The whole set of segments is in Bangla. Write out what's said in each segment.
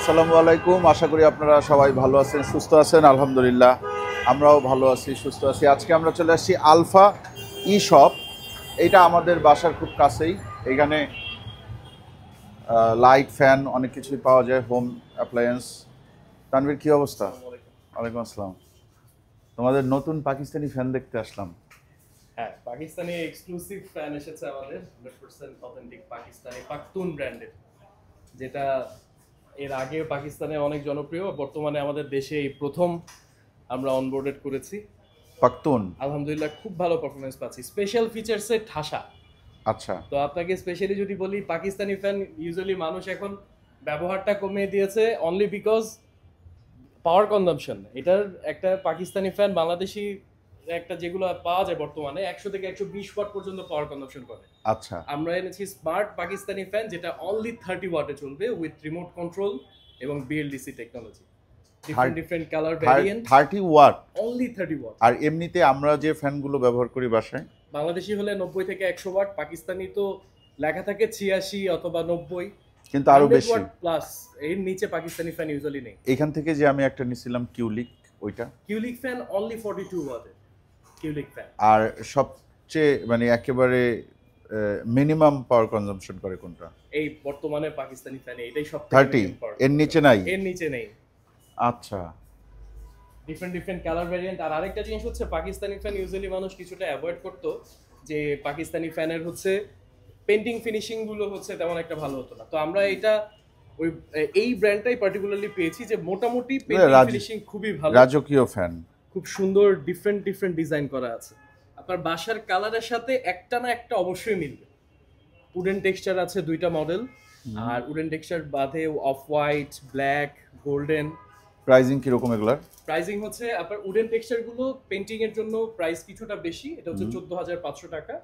আসসালামু আলাইকুম। আশা করি আপনারা সবাই ভালো আছেন, সুস্থ আছেন। আলহামদুলিল্লাহ আমরাও ভালো আছি, সুস্থ আছি। আজকে আমরা চলে আসছি আলফা ই শপ। এইটা আমাদের বাসার খুব কাছেই। এখানে লাইট, ফ্যান অনেক কিছুই পাওয়া যায়, হোম অ্যাপ্লায়েন্স। তানভীর, কী অবস্থা? ওয়ালাইকুম আসসালাম। তোমাদের নতুন পাকিস্তানি ফ্যান দেখতে আসলাম। হ্যাঁ, পাকিস্তানি এক্সক্লুসিভ ফ্যান এসেছে আমাদের 100% অথেন্টিক পাকিস্তানি পাখতুন ব্র্যান্ডের, যেটা এর আগে পাকিস্তানে অনেক জনপ্রিয়, বর্তমানে আমাদের দেশে এই প্রথম আমরা অনবোর্ডেড করেছি। পাখতুন, আলহামদুলিল্লাহ খুব ভালো পারফরমেন্স পাচ্ছি। স্পেশাল ফিচারসে ঠাসা। আচ্ছা। তো আপনাকে স্পেশালি যদি বলি, পাকিস্তানি ফ্যান ইউজুয়ালি মানুষ এখন ব্যবহারটা কমিয়ে দিয়েছে অনলি বিকজ পাওয়ার কনজাম্পশন। এটার একটা পাকিস্তানি ফ্যান বাংলাদেশি একটা যেগুলো পাওয়া যায় বর্তমানে 100 থেকে 120 ওয়াট পর্যন্ত পাওয়ার কনজাম্পশন করে। আচ্ছা, আমরা এনেছি স্মার্ট পাকিস্তানি ফ্যান, যেটা অনলি 30 ওয়াটে চলবে উইথ রিমোট কন্ট্রোল এবং BLDC technology. Different colour variant, 30 watt, only 30 watt. আর এমনিতে আমরা যে ফ্যানগুলো ব্যবহার করি বাসায়, বাংলাদেশি হলে 90 থেকে 100 ওয়াট, পাকিস্তানি তো লেখা থাকে 86 অথবা 90, কিন্তু আরো বেশি প্লাস। এর নিচে পাকিস্তানি ফ্যান ইউজুয়ালি নেই। এখান থেকে যে আমি একটা নিছিলাম কিউলিক, ওইটা কিউলিক ফ্যান অনলি 42 ওয়াটের কিউলিক ফ্যান। আর সবচেয়ে মানে একেবারে মিনিমাম পাওয়ার কনজাম্পশন করে কোনটা? এই বর্তমানে পাকিস্তানি ফ্যানে এটাই সবথেকে 30, এর নিচে নাই? এর নিচে নেই। আচ্ছা, ডিফারেন্ট কালার ভ্যারিয়েন্ট। আর আরেকটা জিনিস হচ্ছে, পাকিস্তানি ফ্যান ইউজুয়ালি মানুষ কিছুটা অ্যাভয়েড করতো, যে পাকিস্তানি ফ্যানের হচ্ছে পেন্টিং ফিনিশিং গুলো হচ্ছে তেমন একটা ভালো হতো না। তো আমরা এটা ওই এই ব্র্যান্ডটাই পার্টিকুলারলি পেয়েছি, যে মোটামুটি পেন্টিং ফিনিশিং খুবই ভালো, রাজকীয় ফ্যান, খুব সুন্দর ডিফারেন্ট ডিজাইন করা আছে। আপনার বাসার কালারের সাথে একটা না একটা অবশ্যই মিলবে। উডেন টেক্সচার আছে দুইটা মডেল, আর উডেন টেক্সচার বাদে off white, black, golden. Pricing কিরকম এগুলার? প্রাইসিং হচ্ছে আপনার উডেন টেক্সচার গুলো পেন্টিং এর জন্য প্রাইস কিছুটা বেশি, এটা হচ্ছে 14,500 টাকা,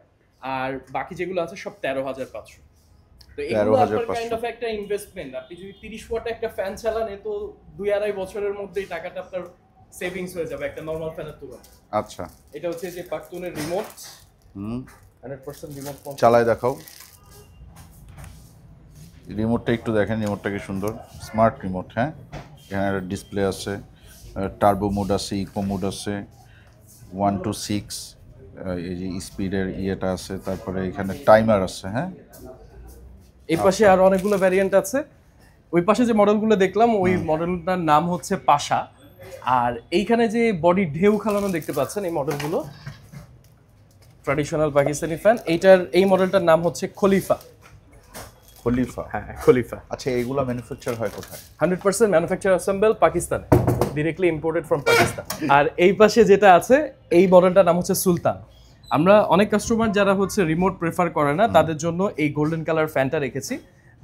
আর বাকি যেগুলো আছে সব 13,500। তো এগুলো আপনার কাইন্ড অফ একটা ইনভেস্টমেন্ট। আপনি যদি 30 ওয়াট একটা ফ্যান চালান, এ তো 2-2.5 বছরের মধ্যেই টাকাটা আপনার সেভিংস হয়ে যাবে একটা নরমাল ফ্যানের তুলনায়। আচ্ছা, এটা হচ্ছে যে পাখতুনের রিমোট, 100% রিমোট কন্ট্রোল। চালায় দেখাও রিমোটটা, একটু দেখেন রিমোটটা কি সুন্দর, স্মার্ট রিমোট। হ্যাঁ, এখানে ডিসপ্লে আছে, টার্বো মোড আছে, ইকো মোড আছে, 1 to 6 এই যে স্পিডের ইয়েটা আছে, তারপরে এখানে টাইমার আছে। হ্যাঁ, এই পাশে আর অনেকগুলো ভ্যারিয়েন্ট আছে। ওই পাশে যে মডেলগুলো দেখলাম, ওই মডেলটার নাম হচ্ছে পাশা। আর এইখানে যে বডি ঢেউ খালানো দেখতে পাচ্ছেন, এই মডেলগুলো ট্র্যাডিশনাল পাকিস্তানি ফ্যান। এই মডেলটার নাম হচ্ছে খলিফা। খলিফা? হ্যাঁ, খলিফা। আচ্ছা, এইগুলো ম্যানুফ্যাকচার হয় কোথায়? 100% ম্যানুফ্যাকচার অ্যাসেম্বল পাকিস্তানে, ডিরেক্টলি ইম্পোর্টেড ফ্রম পাকিস্তান। আর এই পাশে যেটা আছে, এই মডেলটার নাম হচ্ছে সুলতান। আমরা অনেক কাস্টমার যারা হচ্ছে রিমোট প্রেফার করে না, তাদের জন্য এই গোল্ডেন কালার ফ্যানটা রেখেছি,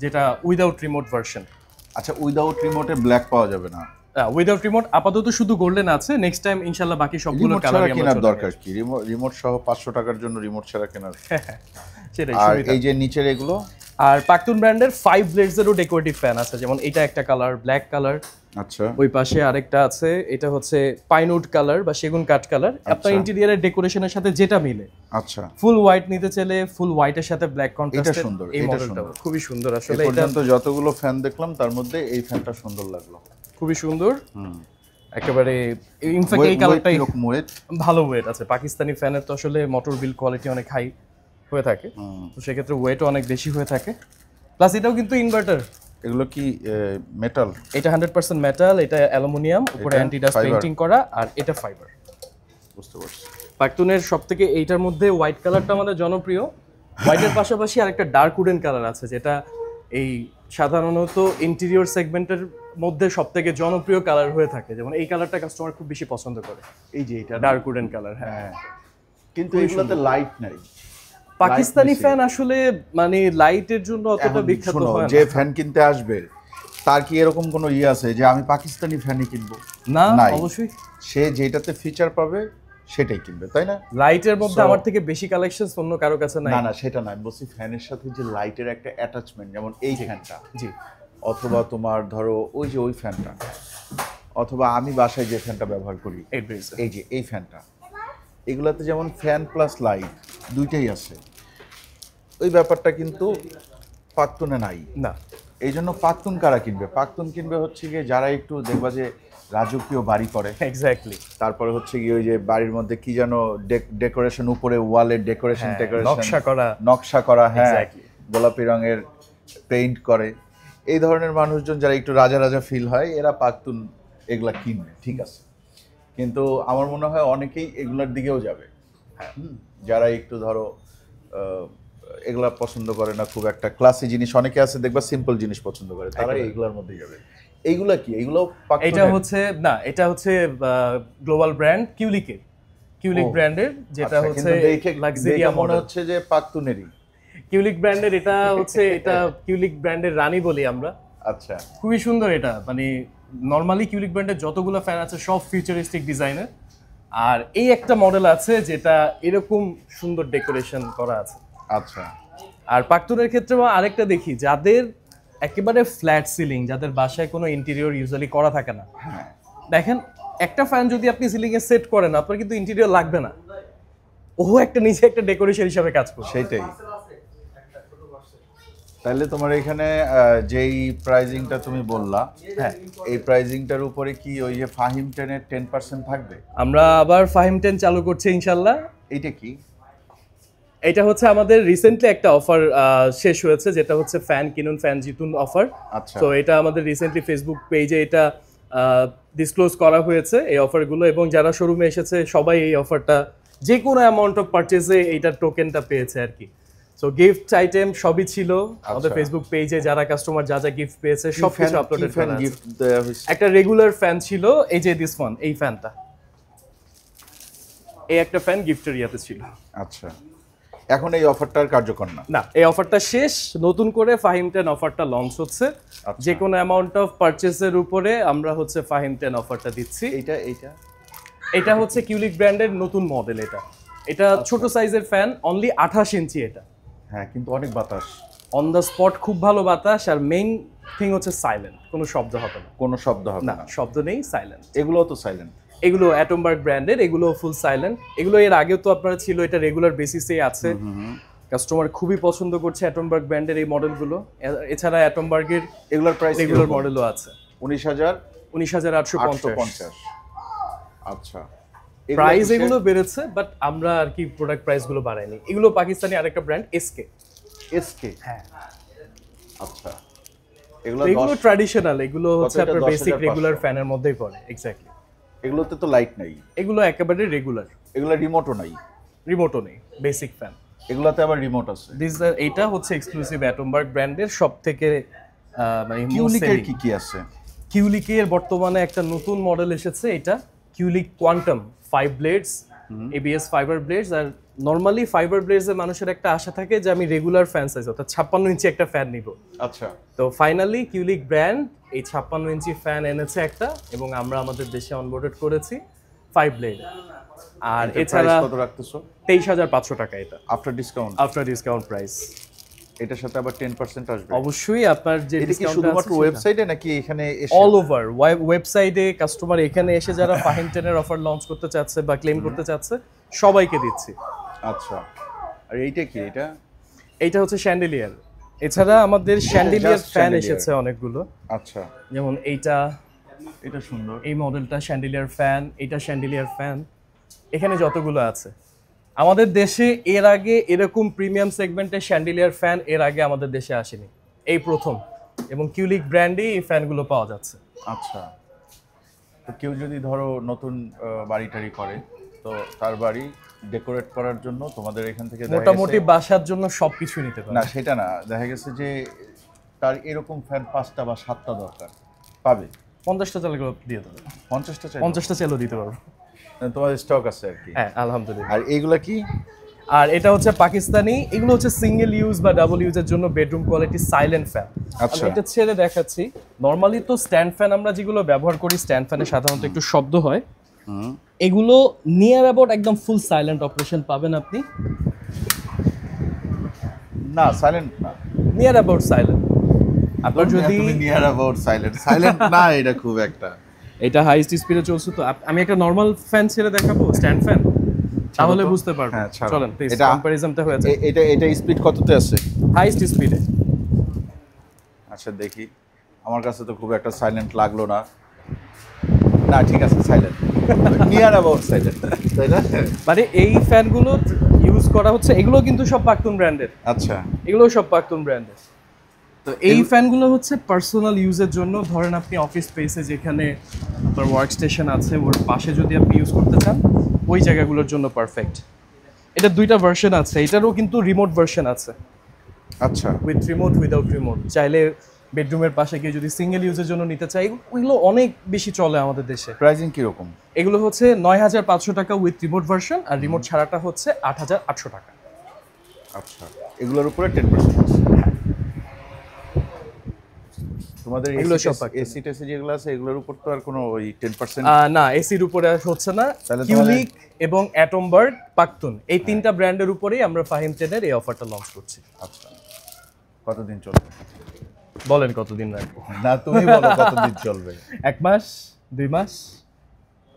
যেটা উইদাউট রিমোট ভার্সন। আচ্ছা, উইদাউট রিমোটে ব্ল্যাক পাওয়া যাবে না? উইদাউট রিমোট আপাতত শুধু গোল্ডেন আছে, নেক্সট টাইম ইনশাআল্লাহ বাকি সবগুলো কালার কেনার দরকার কি? রিমোট সহ 500 টাকার জন্য রিমোট ছাড়া কেনার? সেটাই। আর এই যে নিচের এগুলো, আর পাখতুন ব্র্যান্ডের 5 ব্লেডসেরও ডেকোরেটিভ ফ্যান আছে, যেমন এটা একটা কালার ব্ল্যাক কালার। আচ্ছা, ওই পাশে আরেকটা আছে, এটা হচ্ছে পাইনউড কালার বা সেগুন কাঠ কালার। আপনার ইন্টেরিয়রের ডেকোরেশনের সাথে যেটা মিলে। আচ্ছা, ফুল হোয়াইট নিতে চাইলে ফুল হোয়াইটের সাথে ব্ল্যাক কন্ট্রাস্ট। এটা সুন্দর, এই এটা মডেলটা সুন্দর, খুবই সুন্দর আসলে। এই পর্যন্ত যতগুলো ফ্যান দেখলাম তার মধ্যে এই ফ্যানটা সুন্দর লাগলো, খুবই সুন্দর। একেবারে ইনফ্যাক্ট এই কালারটাই ভালো ওয়েট আছে। পাকিস্তানি ফ্যানের তো আসলে মোটর বিল কোয়ালিটি অনেক হাই হয়ে থাকে, তো সেক্ষেত্রে ওয়েটও অনেক বেশি হয়ে থাকে। প্লাস এটাও কিন্তু ইনভার্টার। এগুলো কি মেটাল? এটা 100% মেটাল, এটা অ্যালুমিনিয়াম, উপরে অ্যান্টি ডাস্ট পেইন্টিং করা, আর এটা ফাইবার। বুঝতে পারছি। পাখতুনের সবথেকে এইটার মধ্যে হোয়াইট কালারটা আমাদের জনপ্রিয়। হোয়াইটের পাশাপাশি আরেকটা ডার্ক উডেন কালার আছে, যেটা এই সাধারণত ইন্টেরিয়র সেগমেন্টের মধ্যে সবথেকে জনপ্রিয় কালার হয়ে থাকে। যেমন এই কালারটা কাস্টমার খুব বেশি পছন্দ করে, এই যে এটা ডার্ক উডেন কালার। হ্যাঁ, কিন্তু এগুলোতে লাইট নাই। পাকিস্তানি ফ্যান আসলে মানে লাইটের জন্য অতটা বিখ্যাত হয় না। যে ফ্যান কিনতে আসবে তার কি এরকম কোনো আছে যে আমি পাকিস্তানি ফ্যানই কিনবো? না, অবশ্যই সে যেটাতে ফিচার পাবে সেটাই কিনবে, তাই না? লাইটের মধ্যে আমার থেকে বেশি কালেকশন অন্য কারো কাছে নাই। না না, সেটা না, আমি বলছি ফ্যানের সাথে যে লাইটের একটা অ্যাটাচমেন্ট, যেমন এই ফ্যানটা, জি, অথবা তোমার ধরো ওই যে ওই ফ্যানটা, অথবা আমি বাসায় যে ফ্যানটা ব্যবহার করি, এই যে এই ফ্যানটা, এগুলাতে যেমন ফ্যান প্লাস লাইট দুইটাই আছে। ওই ব্যাপারটা কিন্তু পাখতুনে নাই। না, এই জন্য পাখতুন কারা কিনবে? পাখতুন কিনবে হচ্ছে গিয়ে যারা একটু দেখবা যে রাজকীয় বাড়ি করে, এক্স্যাক্টলি। তারপরে হচ্ছে গিয়ে ওই যে বাড়ির মধ্যে কি যেন ডেকোরেশন, উপরে ওয়ালে ডেকোরেশন নকশা করা, হ্যাঁ, গোলাপি রঙের পেইন্ট করে, এই ধরনের মানুষজন যারা একটু রাজা রাজা ফিল হয় এরা পাখতুন এগুলা কিনবে, ঠিক আছে। কিন্তু আমার মনে হয় অনেকেই এগুলার দিকেও যাবে, যারা একটু ধরো এগুলা পছন্দ করে না, খুব একটা ক্লাসি জিনিস, অনেকে আছে দেখবা সিম্পল জিনিস পছন্দ করে, তারা এগুলার মধ্যেই যাবে। এইগুলা কি? এগুলো এটা হচ্ছে না, এটা হচ্ছে গ্লোবাল ব্র্যান্ড কিউলিক ব্র্যান্ডের, যেটা হচ্ছে লাক্সারিয়া মডেল, হচ্ছে যে পাখতুনেরই কিউলিক ব্র্যান্ডের। এটা হচ্ছে এটা কিউলিক ব্র্যান্ডের রানী বলি আমরা। আচ্ছা, খুবই সুন্দর এটা, মানে নরমালি কিউলিক ব্র্যান্ডের যতগুলো ফ্যান আছে সব ফিউচারিস্টিক ডিজাইনের, আর এই একটা মডেল আছে যেটা এরকম সুন্দর ডেকোরেশন করা আছে। আচ্ছা। আর পাখতুনের ক্ষেত্রে আরেকটা দেখি, যাদের একেবারে ফ্ল্যাট সিলিং, যাদের বাসায় কোনো ইন্টেরিয়র ইউজুয়ালি করা থাকে না, দেখেন একটা ফ্যান যদি আপনি সিলিং এ সেট করেন আপনার কিন্তু ইন্টেরিয়র লাগবে না, ও একটা নিচে একটা ডেকোরেশন হিসেবে কাজ করে। সেটাই। তাহলে তোমার এখানে যেই প্রাইজিংটা তুমি বললা, হ্যাঁ, এই প্রাইজিংটার উপরে কি ওই যে ফাহিম 10 এর 10% থাকবে? আমরা আবার ফাহিম 10 চালু করছি ইনশাআল্লাহ। এইটা কি? এটা হচ্ছে আমাদের রিসেন্টলি একটা অফার শেষ হয়েছে, যেটা হচ্ছে ফ্যান কিনুন ফ্যান জিতুন অফার। আচ্ছা। তো এটা আমাদের রিসেন্টলি ফেসবুক পেজে এটা ডিসক্লোজ করা হয়েছে এই অফারগুলো, এবং যারা শোরুমে এসেছে সবাই এই অফারটা যে কোনো অ্যামাউন্ট অফ পারচেজে এইটার টোকেনটা পেয়েছে আর কি। সো গিফট আইটেম সবই ছিল আমাদের ফেসবুক পেজে, যারা কাস্টমার যা যা গিফট পেয়েছে সব কিছু আপলোডেড করা আছে। একটা রেগুলার ফ্যান ছিল, এই যে দিস ওয়ান, এই ফ্যানটা, এই একটা ফ্যান গিফটের ইয়াতে ছিল। আচ্ছা, এখন এই অফারটার কার্যকর না? না, এই অফারটা শেষ, নতুন করে ফাহিম 10 অফারটা লঞ্চ হচ্ছে। যে কোনো অ্যামাউন্ট অফ পারচেজের উপরে আমরা হচ্ছে ফাহিম 10 অফারটা দিচ্ছি। এটা হচ্ছে কিউলিক ব্র্যান্ডের নতুন মডেল। এটা ছোট সাইজের ফ্যান, অনলি 28 ইঞ্চি এটা। হ্যাঁ, কিন্তু অনেক বাতাস, অন দ্য স্পট খুব ভালো বাতাস, আর মেইন থিং হচ্ছে সাইলেন্ট, কোনো শব্দ হবে না। কোনো শব্দ হবে না? শব্দ নেই, সাইলেন্ট। এগুলোও তো সাইলেন্ট? এগুলো অ্যাটমবার্গ ব্র্যান্ডের, এগুলো ফুল সাইলেন্ট। এগুলো এর আগেও তো আপনারা ছিল, এটা রেগুলার বেসিসে আছে, কাস্টমার খুবই পছন্দ করছে অ্যাটমবার্গ ব্র্যান্ডের এই মডেলগুলো। এছাড়া অ্যাটমবার্গের এগুলোর প্রাইস রেগুলার মডেলও আছে, 19,850। আচ্ছা, প্রাইস এগুলো বেড়েছে, বাট আমরা আর কি প্রোডাক্ট প্রাইস গুলো বাড়াইনি। এগুলো পাকিস্তানি আরেকটা ব্র্যান্ড এসকে। হ্যাঁ, আচ্ছা। এগুলো ট্র্যাডিশনাল, এগুলো হচ্ছে আপনার বেসিক রেগুলার ফ্যানের মধ্যেই পড়ে। এক্স্যাক্টলি। এগুলোতে তো লাইট নাই? এগুলো একেবারে রেগুলার। এগুলো রিমোটও নাই? রিমোটও নেই, বেসিক ফ্যান। এগুলাতে আবার রিমোট আছে? এইটা হচ্ছে এক্সক্লুসিভ অ্যাটমবার্গ ব্র্যান্ডের সবথেকে মানে কিউলিকের কি আছে? কিউলিকের বর্তমানে একটা নতুন মডেল এসেছে, এটা কিউলিক quantum 5 blades, ABS fibre blades. আর নরমালি ফাইবার ব্লেডস এর মানুষের একটা আশা থাকে যে আমি রেগুলার ফ্যান সাইজ অর্থাৎ 56 ইঞ্চি একটা ফ্যান নিব। আচ্ছা। তো ফাইনালি কিউলিক ব্র্যান্ড এই 56 ইঞ্চি ফ্যান এনেছে একটা, এবং আমরা আমাদের দেশে অনবোর্ডেড করেছি 5 ব্লেড। আর এছাড়া কত রাখতেছো? 23,500 টাকা এটা আফটার ডিসকাউন্ট প্রাইস। এটার সাথে আবার 10% আসবে? অবশ্যই। আপনার যে ডিসকাউন্ট শুধুমাত্র ওয়েবসাইটে নাকি এখানে এসে? অল ওভার ওয়েবসাইটে কাস্টমার এখানে এসে যারা ফাহিম 10 এর অফার লঞ্চ করতে চাচ্ছে বা ক্লেম করতে চাচ্ছে সবাইকে দিচ্ছি। আচ্ছা। আর এইটা কি? এইটা হচ্ছে শ্যান্ডেলিয়ার। এছাড়া আমাদের শ্যান্ডেলিয়ার ফ্যান এসেছে অনেকগুলো। আচ্ছা। যেমন এটা সুন্দর, এই মডেলটা শ্যান্ডেলিয়ার ফ্যান, এটা শ্যান্ডেলিয়ার ফ্যান। এখানে যতগুলো আছে আমাদের দেশে এর আগে এরকম প্রিমিয়াম সেগমেন্টের শ্যান্ডেলিয়ার ফ্যান এর আগে আমাদের দেশে আসেনি, এই প্রথম। এবং কিউলিক ব্র্যান্ডে এই ফ্যানগুলো পাওয়া যাচ্ছে। আচ্ছা। তো কেউ যদি ধরো নতুন বাড়ি টাড়ি করে, তো তার বাড়ি ডেকোরেট করার জন্য তোমাদের এখান থেকে মোটামুটি বাসার জন্য সবকিছু নিতে পারে? না, সেটা না, দেখা গেছে যে তার এরকম ফ্যান 5টা বা 7টা দরকার, পাবে? 50টা চালু দিয়ে দেবো। 50টা চালু দিতে পারবো। তোমার স্টক আছে আর কি? হ্যাঁ, আলহামদুলিল্লাহ। আর এইগুলা কি? আর এটা হচ্ছে পাকিস্তানি, এগুলো হচ্ছে সিঙ্গেল ইউজ বা ডাবল ইউজের জন্য বেডরুম কোয়ালিটি সাইলেন্ট ফ্যান। আচ্ছা। এটা ছেড়ে দেখাচ্ছি। নরমালি তো স্ট্যান্ড ফ্যান আমরা যেগুলো ব্যবহার করি, স্ট্যান্ড ফ্যানে সাধারণত একটু শব্দ হয়। এগুলো নিয়ার অ্যাবাউট একদম ফুল সাইলেন্ট অপারেশন পাবেন আপনি। না, সাইলেন্ট না, নিয়ার অ্যাবাউট সাইলেন্ট। আপনার যদি নিয়ার অ্যাবাউট সাইলেন্ট না, এটা খুব একটা, এটা হাইস্ট স্পিডে চলছে। তো আমি একটা নরমাল ফ্যান ছেড়ে দেখাবো, স্ট্যান্ড ফ্যান, তাহলে বুঝতে পারবেন। চলেন প্লিজ, কম্পারিজনটা হয়ে যায়। এটা স্পিড কততে আছে? হাইস্ট স্পিডে। আচ্ছা দেখি, আমার কাছে তো খুব একটা সাইলেন্ট লাগলো না। না ঠিক আছে, সাইলেন্ট, নিয়ার অ্যাবাউট সাইলেন্ট, তাই না? মানে এই ফ্যানগুলো ইউজ করা হচ্ছে, এগুলো কিন্তু সব প্রাক্তন ব্র্যান্ডের। আচ্ছা, এগুলো সব প্রাক্তন ব্র্যান্ডের। তো এই ফ্যানগুলো হচ্ছে পার্সোনাল ইউজের জন্য, ধরেন আপনি অফিস স্পেসে যেখানে আপনার ওয়ার্ক স্টেশন আছে ওর পাশে যদি আপনি ইউজ করতে চান, ওই জায়গাগুলোর জন্য পারফেক্ট। এটা দুইটা ভার্সন আছে, এটারও কিন্তু রিমোট ভার্সন আছে, আচ্ছা, উইথ রিমোট উইদাউট রিমোট। চাইলে বেডরুমের পাশে গিয়ে যদি সিঙ্গেল ইউজের জন্য নিতে চাই, ওইগুলো অনেক বেশি চলে আমাদের দেশে। প্রাইসিং কিরকম? এগুলো হচ্ছে ৯,৫০০ টাকা উইথ রিমোট ভার্সন, আর রিমোট ছাড়াটা হচ্ছে ৮,৮০০ টাকা। আচ্ছা, এগুলোর উপরে 10% আছে। তোমাদের এগুলো সব এসি টেসি যেগুলো আছে এগুলোর উপর তো আর কোনো ওই 10%? না, এসির উপরে হচ্ছে না। তাহলে কিউলিক এবং অ্যাটমবার্গ, পাক্তুন, এই তিনটা ব্র্যান্ডের উপরেই আমরা ফাহিম 10-এর এই অফারটা লঞ্চ করছি। আচ্ছা, কতদিন চলবে? বলেন কতদিন রাখবো? না তুমি বলো কতদিন চলবে। 1 মাস, 2 মাস?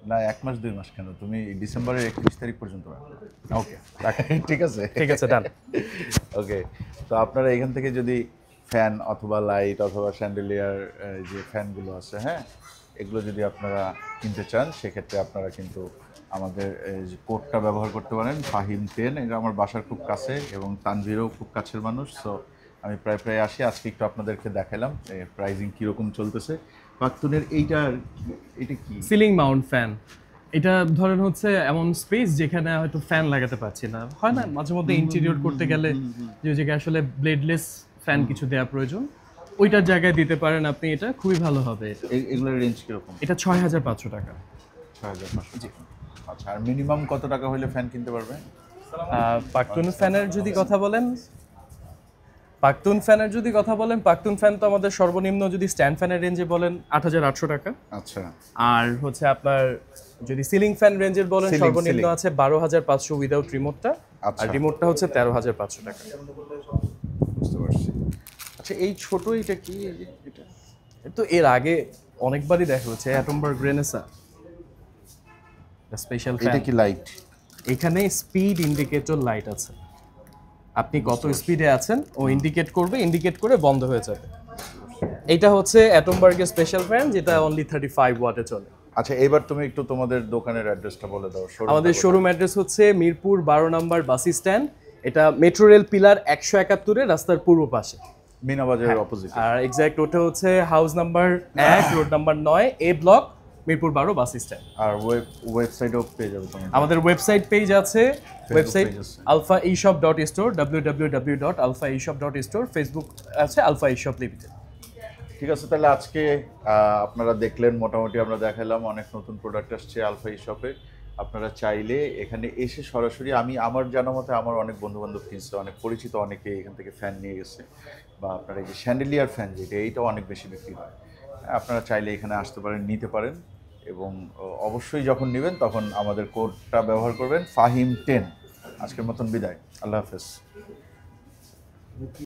না 1 মাস 2 মাস কেন, তুমি ডিসেম্বরের 31 তারিখ পর্যন্ত রাখো। ওকে, ঠিক আছে, ঠিক আছে, ডান। ওকে, তো আপনারা এখান থেকে যদি ফ্যান অথবা লাইট অথবা স্যান্ডেলিয়ার যে ফ্যানগুলো আছে, হ্যাঁ, এগুলো যদি আপনারা কিনতে চান, সেক্ষেত্রে আপনারা কিন্তু আমাদের যে কোডটা ব্যবহার করতে পারেন, ফাহিম 10। এটা আমার বাসার খুব কাছে এবং তানভীরও খুব কাছের মানুষ, সো আমি প্রায় প্রায় আসি। আজকে একটু আপনাদেরকে দেখালাম প্রাইজিং কীরকম চলতেছে। পাক্তুনের এটা কি? Ceiling Mount fan. এটা ধরেন হচ্ছে এমন স্পেস যেখানে হয়তো ফ্যান লাগাতে পারছি না, হয় না মাঝে মধ্যে ইন্টেরিয়র করতে গেলে যে জায়গায় আসলে ব্লেডলেস ফ্যান কিছু দেওয়া প্রয়োজন, ওইটার জায়গায় দিতে পারেন আপনি। এটা খুবই ভালো হবে। এগুলোর রেঞ্জ কীরকম? এটা ৬,৫০০ টাকা। ৬,৫০০। জি। আচ্ছা, আর মিনিমাম কত টাকা হলে ফ্যান কিনতে পারবে? পাক্তুন ফ্যানের যদি কথা বলেন, পাক্তুন ফ্যান তো আমাদের সর্বনিম্ন যদি স্ট্যান্ড ফ্যানের রেঞ্জে বলেন ৮,৮০০ টাকা। আচ্ছা, আর হচ্ছে আপনার যদি সিলিং ফ্যান রেঞ্জের বলেন, সর্বনিম্ন আছে ১২,৫০০ উইদাউট রিমোটটা, আর রিমোটটা হচ্ছে ১৩,৫০০ টাকা। বুঝতে পারছি। আচ্ছা, এই ছোট এটা কি? এটা তো এর আগে অনেকবারই দেখা হচ্ছে, অ্যাটমবার্গ রেনেসা স্পেশাল ফ্যান। এটা কি লাইট? এখানে স্পিড ইন্ডিকেটর লাইট আছে, আপনি কত স্পিডে আছেন ও ইন্ডিকেট করে বন্ধ হয়ে যাবে। এইটা হচ্ছে অ্যাটমবার্গের স্পেশাল ফ্যান, যেটা অনলি 35 ওয়াটে চলে। আচ্ছা, এবার তুমি একটু তোমাদের দোকানের অ্যাড্রেসটা বলে দাও। আমাদের শোরুম অ্যাড্রেস হচ্ছে মিরপুর 12 নম্বর বাস স্ট্যান্ড। এটা মেট্রো রেল পিলার 171 রাস্তার পূর্ব পাশে, মিনাবাজারের অপোজিট। আর এক্স্যাক্ট ওটা হচ্ছে হাউস নাম্বার 1, রোড নাম্বার 9, এ ব্লক, মিরপুর 12 বাস স্ট্যান্ড। আর ওয়েবসাইটও পেয়ে যাবে তোমরা। আমাদের ওয়েবসাইট পেজ আছে, ওয়েবসাইট alphaeshop.store, www.alphaeshop.store। ফেসবুক আছে আলফা ইশপ লিমিটেড। ঠিক আছে, তাহলে আজকে আপনারা দেখলেন, মোটামুটি আমরা দেখালাম অনেক নতুন প্রোডাক্ট আসছে আলফা ইশপে। আপনারা চাইলে এখানে এসে সরাসরি, আমার জানা মতে আমার অনেক বন্ধুবান্ধব কিনছে, অনেক পরিচিত অনেকে এখান থেকে ফ্যান নিয়ে গেছে, বা আপনারা এই যে স্যান্ডেলিয়ার ফ্যান যেটা, এইটাও অনেক বেশি বিক্রি হয়। আপনারা চাইলে এখানে আসতে পারেন, নিতে পারেন, এবং অবশ্যই যখন নেবেন তখন আমাদের কোডটা ব্যবহার করবেন, ফাহিম 10। আজকের মতন বিদায়, আল্লাহ হাফেজ।